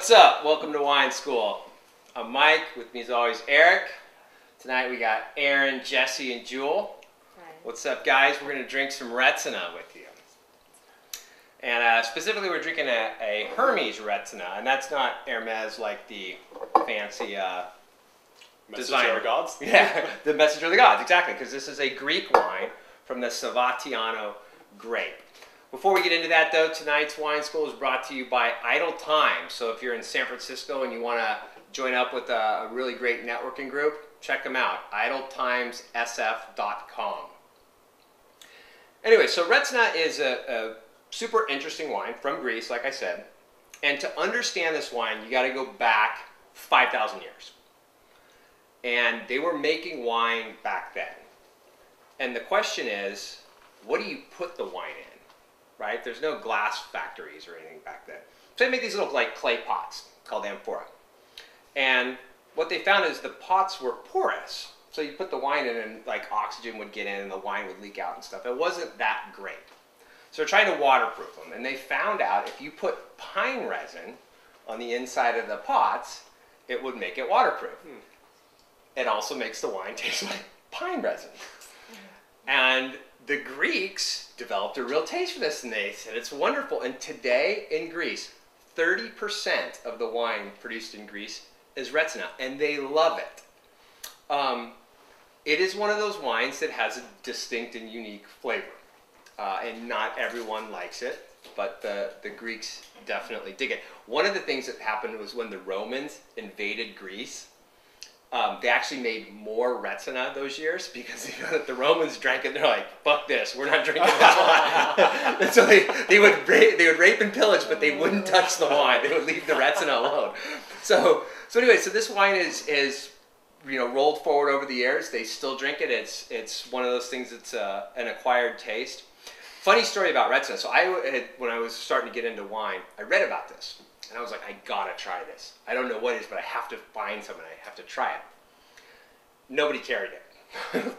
What's up? Welcome to Wine School. I'm Mike. With me as always, Eric. Tonight we got Aaron, Jesse, and Jewel. Hi. What's up, guys? We're going to drink some Retsina with you. And specifically, we're drinking a Hermes Retsina, and that's not Hermes like the fancy Messenger of the gods? Yeah, the Messenger of the gods, exactly, because this is a Greek wine from the Savatiano grape. Before we get into that, though, tonight's Wine School is brought to you by Idle Time. So if you're in San Francisco and you want to join up with a really great networking group, check them out, idletimessf.com. Anyway, so Retsina is a super interesting wine from Greece, like I said. And to understand this wine, you got to go back 5,000 years. And they were making wine back then. And the question is, what do you put the wine in? Right? There's no glass factories or anything back then. So they make these little like clay pots called amphora. And what they found is the pots were porous. So you put the wine in and like oxygen would get in and the wine would leak out and stuff. It wasn't that great. So they're trying to waterproof them. And they found out if you put pine resin on the inside of the pots, it would make it waterproof. It also makes the wine taste like pine resin. And the Greeks developed a real taste for this, and they said it's wonderful. And today in Greece, 30% of the wine produced in Greece is Retsina, and they love it. It is one of those wines that has a distinct and unique flavor, and not everyone likes it, but the Greeks definitely dig it. One of the things that happened was when the Romans invaded Greece, they actually made more Retsina those years because the Romans drank it. They're like, "Fuck this, we're not drinking this wine." And so they would rape and pillage, but they wouldn't touch the wine. They would leave the Retsina alone. So anyway, so this wine is rolled forward over the years. They still drink it. It's one of those things that's an acquired taste. Funny story about Retsina. So when I was starting to get into wine, I read about this. And I was like, I gotta try this. I don't know what it is, but I have to find some and I have to try it. Nobody carried it.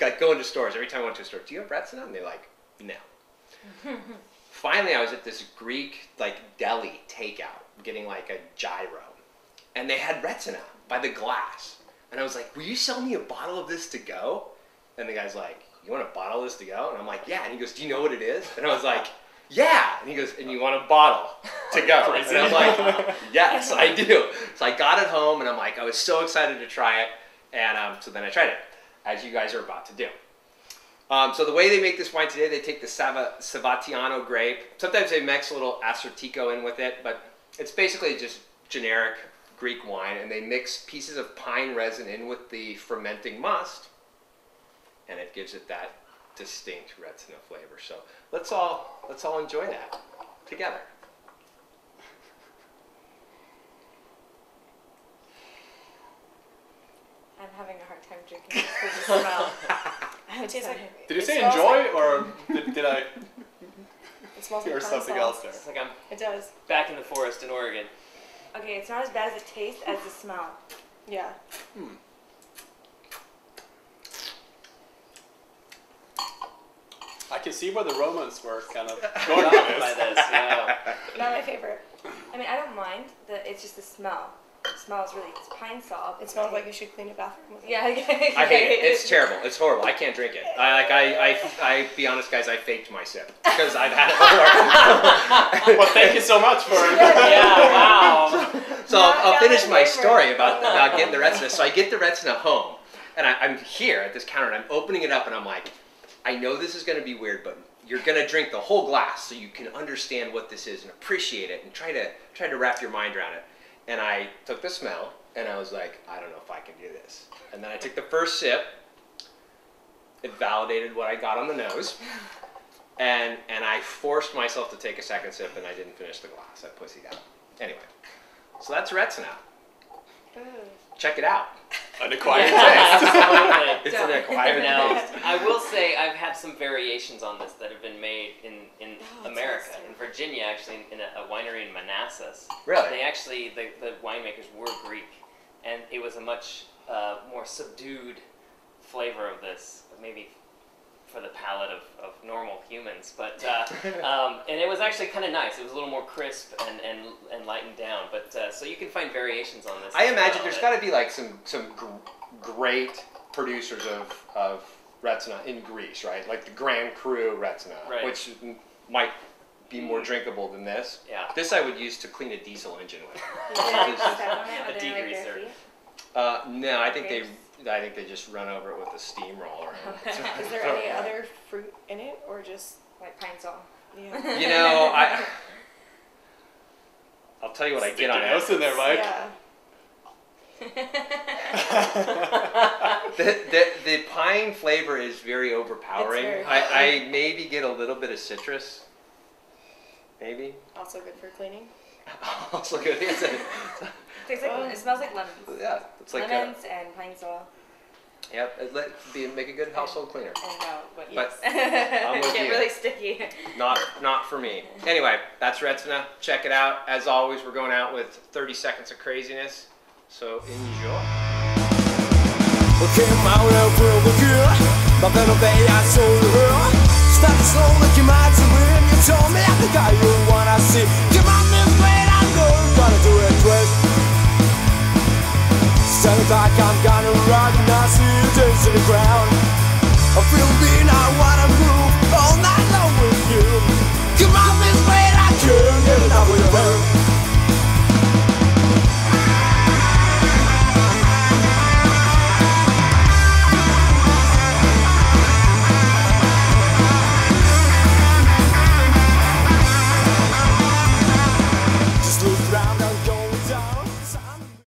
Like going to stores, every time I went to a store, do you have Retsina? And they're like, no. Finally, I was at this Greek deli takeout, getting like a gyro. And they had Retsina by the glass. And I was like, will you sell me a bottle of this to go? And the guy's like, you want a bottle of this to go? And I'm like, yeah. And he goes, do you know what it is? And I was like, yeah. And he goes, and you want a bottle to go? And I'm like, yes, I do. So I got it home, and I was so excited to try it. And so then I tried it, as you guys are about to do. So the way they make this wine today, they take the Savatiano grape. Sometimes they mix a little Assortico in with it, but it's basically just generic Greek wine. And they mix pieces of pine resin in with the fermenting must, and it gives it that distinct Retsina flavor. So let's all enjoy that together. I'm having a hard time drinking this because the smell. It tastes like. Did you say enjoy, or did I It smells hear like something pine else salt. there? It's like I'm It does. back in the forest in Oregon. Okay, it's not as bad as it tastes as the smell. Yeah. I can see where the Romans were kind of going with By this. this, yeah. Not my favorite. I mean, I don't mind. It's just the smell. The smell is really, it's pine salt. It smells like you should clean a bathroom with it. Yeah. I hate it. It's terrible. It's horrible. I can't drink it. I be honest, guys. I faked my sip because I've had it before. Well, thank you so much for. Yeah, wow. So I'll finish my story about getting the Retsina. So I get the Retsina home, and I'm here at this counter, and I'm opening it up, and I'm like, I know this is going to be weird, but you're going to drink the whole glass so you can understand what this is and appreciate it and try to wrap your mind around it. And I took the smell, and I was like, I don't know if I can do this. And then I took the first sip. It validated what I got on the nose. And I forced myself to take a second sip, and I didn't finish the glass. I pussied out. Anyway, so that's Retsina. Check it out. An acquired taste. Absolutely. It's an acquired Now, taste. I will say I've had some variations on this that have been made in America, interesting. in Virginia, actually, in a winery in Manassas. Really? They actually, the winemakers were Greek, and it was a much more subdued flavor of this, maybe for the palate of normal humans, but and it was actually kind of nice. It was a little more crisp and lightened down. But so you can find variations on this. I imagine there's got to be like some great producers of Retsina in Greece, right? Like the Grand Cru Retsina, Right. which might be more drinkable than this. Yeah. This I would use to clean a diesel engine with. A A degreaser. No, I think they just run over it with a steamroller. Is there any other fruit in it, or just Like pine sol. yeah? You know, I'll tell you what I get on What's it. in there, Mike? Yeah. The pine flavor is very overpowering. It's very I maybe get a little bit of citrus. Maybe. Also good for cleaning. Also good. Tastes like, it smells like lemons. Yeah, it's like Lemons and pine sol. yep. Make a good household cleaner. And no, but But yes. I'm with Get you. really sticky. Not for me. Anyway, that's Retsina. Check it out. As always, we're going out with 30 seconds of craziness. So enjoy. Came out of the girl, but then I saw her. Started slow like you might when you told me I'm the guy you wanna see. Come on, this way I go, gonna do it twist. Standing back, I'm gonna rock and I see you dancing the ground. I feel me now, what I'm